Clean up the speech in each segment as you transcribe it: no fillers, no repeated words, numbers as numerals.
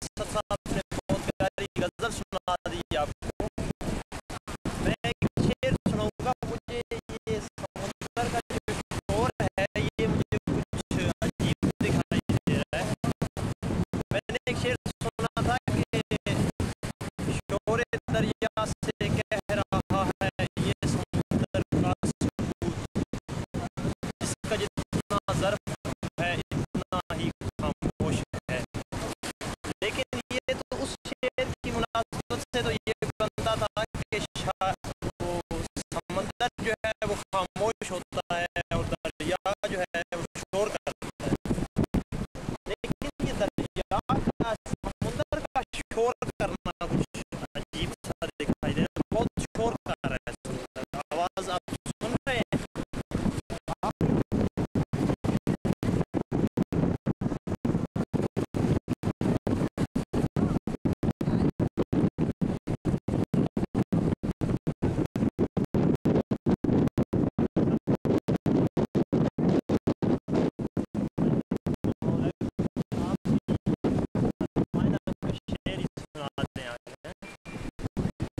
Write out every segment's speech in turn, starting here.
असद साहब ने बहुत प्यारी गज़ल सुना दी आपको। मैं एक शेर सुनाऊंगा। मुझे ये समुंदर का जो शोर है ये मुझे कुछ अजीब दिखाई दे रहा है। मैंने एक शेर सुना था कि शोर दरिया से कह रहा है ये समुंदर का सुकूत, इसका जितना ज़र्फ है इतना ही खामोश है। लेकिन ये तो उस शेर की मुनासबत से तो ये बनता था कि वो समंदर जो है वो खामोश होता है और दरिया जो है वो शोर करता है। लेकिन ये दरिया का समुंदर का शोर करना कुछ अजीब सा दिखाई दे रहा है। बहुत शोर कर रहा है समुंदर। आवाज़ आप सुन रहे हैं?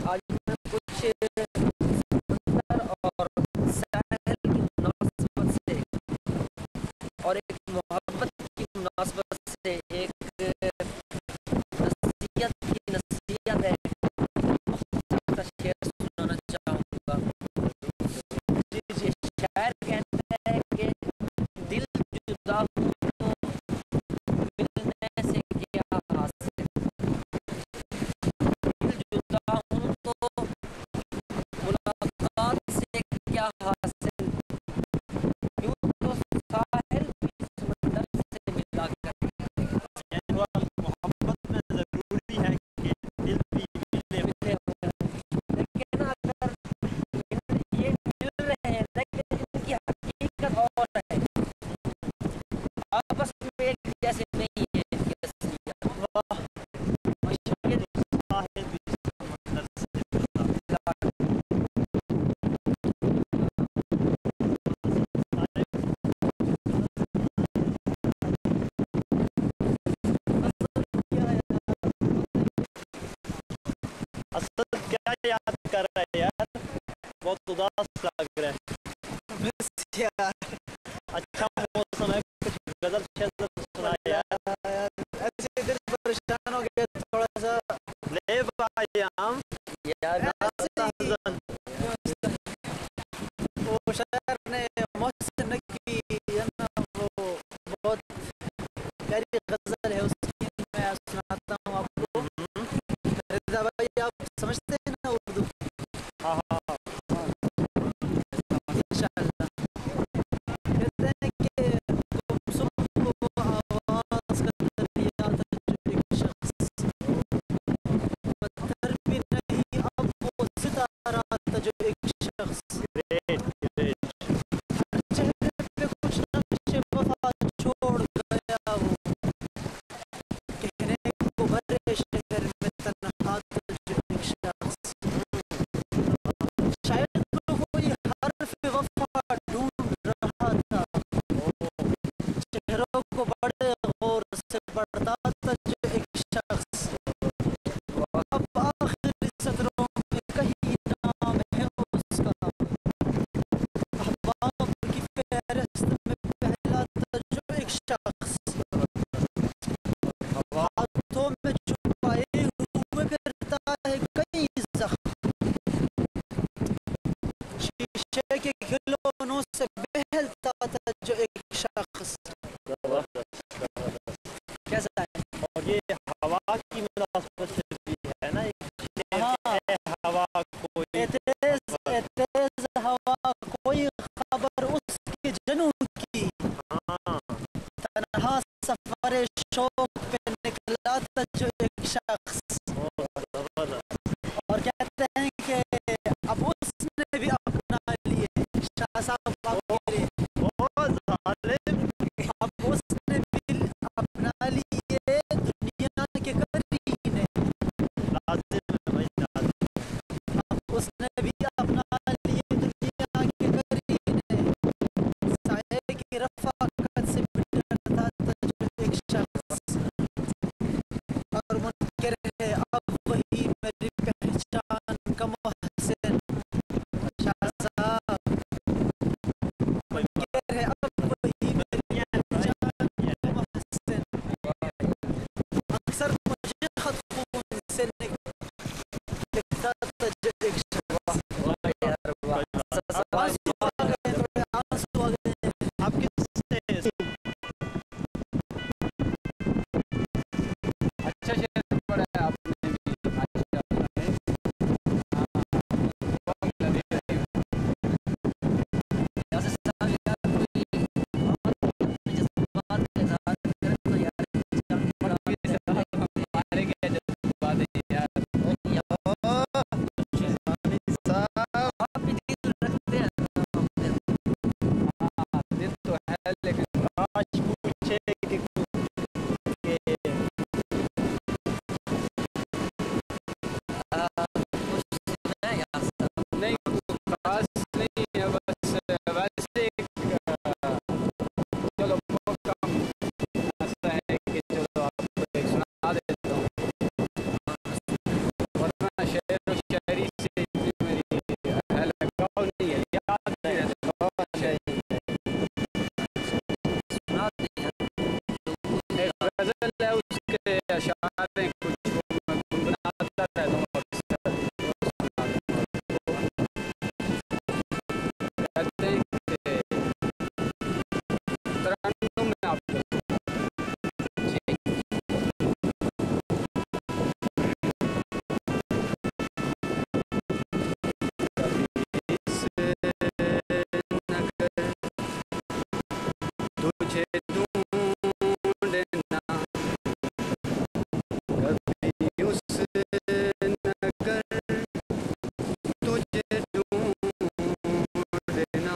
आज मैं कुछ समंदर और साहिल की मुनासबत से और एक मोहब्बत की मुनासबत से एक नसीहत है का शेर सुनाना चाहूँगा। जी शायर कहता है कि दिल जुदा हूँ तो मिलने से क्या हासिल, दिल जुदा हूँ तो मुलाकात से क्या हासिल, यूँ तो साहिल भी समंदर से मिला कर। मोहब्बत में ज़रूरी है कि दिल भी मिले हो, लेकिन अगर ये मिल रहे हैं लेकिन इनकी हकीकत और है, आपस में एक जैसे नहीं है इनकी असलियत। वाह, शायद साहिल भी समंदर से मिला कर। असद क्या याद कर रहा है यार? बहुत उदास लग रहा है। बस यार अच्छा मौसम है, कुछ गजल शजल सुना यार। ऐसे दिल परेशान हो गया थोड़ा सा। ले भाई आम यार, वो शायर ने मोहसिन की है ना, वो बहुत प्यारी गजल है उसकी, मैं सुनाता हूँ आपको। रिजा भाई आप समझते हैं ना उर्दू? हाँ हाँ हाँ, इंशाअल्लाह। कहते हैं कि तुम सुनो वो आवाज़ का दरिया था जो एक शख्स, पत्थर भी नहीं अब वो सितारा था जो एक शख्स। हर चेहरे पे कुछ नक्शे वफा छोड़ गया वो, कहने को भरे शहर में तन्हा था जो एक शख्स। शायद तो कोई हर्फ वफा ढूंढ रहा था, चेहरों को बड़े गौर से पढ़ता था जो एक शख्स। अब आखिरी सदरों में कहीं नाम है उसका, अहबाब की फहरिस्त में पहला था जो एक शख्स। हाथों में छुपाए हुए फिरता है कई जख्म, शीशे के खिलौनों से बहलता था जो एक शख्स। कैसा है? और ये हवा की मुनासबत से भी है ना एक शेर। हाँ, हवा कोई तेज हवा कोई खबर उसके जनू की, हाँ, तन्हा सफर शौक पे निकला था जो एक शख्स। और कहते हैं कि अब उसने भी अपना लिए शाह साहब आपके लिए, अब उसने भी अपना लिए दुनिया के करीने, अब उसने भी अपना लिए दुनिया के करीने, साये की रफ़ाकत से डरता था जो एक शख्स। और अच्छा शेर पढ़ा है आपने भी, माशाअल्लाह। हाँ, बहुत लजीज है। जैसे साहब यार कोई जज्बात का इजहार करे तो यार चल पड़ा ये सब हमारे क्या जज्बात है यार। आप भी दिल रखते हैं अपने हाँ, दिल तो है लेकिन आज पूछे कि कुछ है यार साहब नहीं कुछ खास नहीं है, बस वैसे चलो मौका ऐसा है कि चलो आपको एक सुना देता हूँ, वरना शेर व शायरी से इतनी मेरी लगाव नहीं है, याद नहीं रहता बहुत शायरी। सुना दें यार एक गजल है, उसके अशार हैं कुछ, वो मैं गुनगुनाता रहता हूँ अक्सर, वो सुना देता हूँ। कहते हैं कि तरन्नुम में आपको इस नगर तुझे ढूंढना, कभी उस नगर तुझे ढूंढना,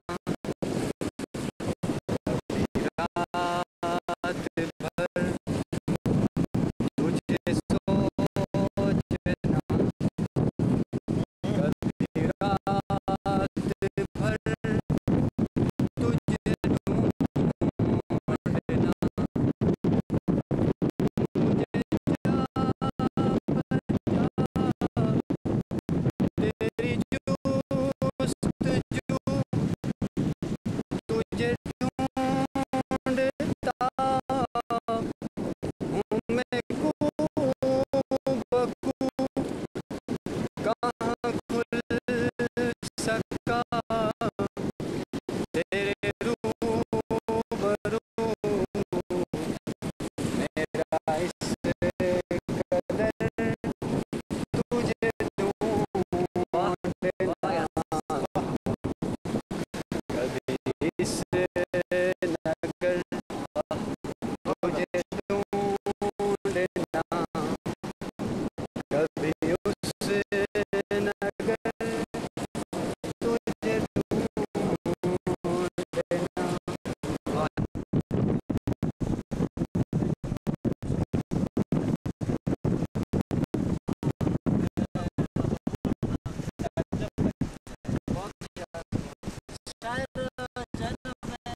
रात भर तुझे सोचना, कभी रात भर तुझे ढूंढना, तुझे जा तेरी जुस्तजू तुझे ढूंढता हूँ मैं बकू, कहाँ खुल सका तेरे रूबरू, मेरा इस कदर तुझे वाह ढूंढना, वाह यार कभी इस नगर तुझे ढूंढना, कभी उस नगर तुझे ढूंढना। वाह शायर शायर में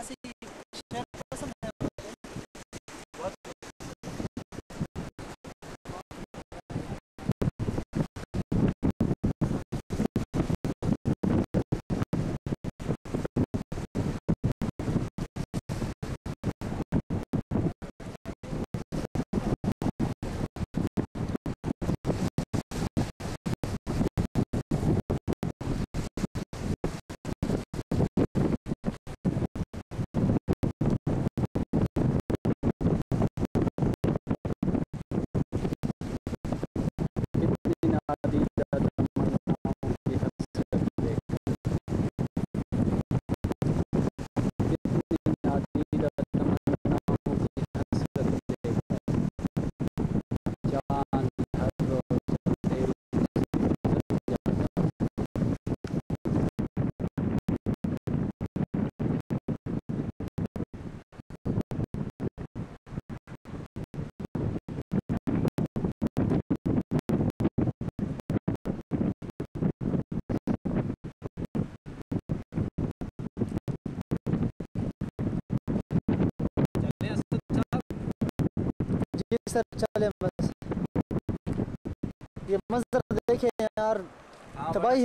ऐसी शायर पसंद है मुझे बहुत कितनी नादीदा तमन्नाओं की हसरत लेकर, कितनी नादीदा तमन्नाओं की हसरत लेकर, जान हर रोज तेरी सूरत जाता, चले असद साहब। जी सर चले बस ये मंजर देखे यार हाँ बड़ा तबाही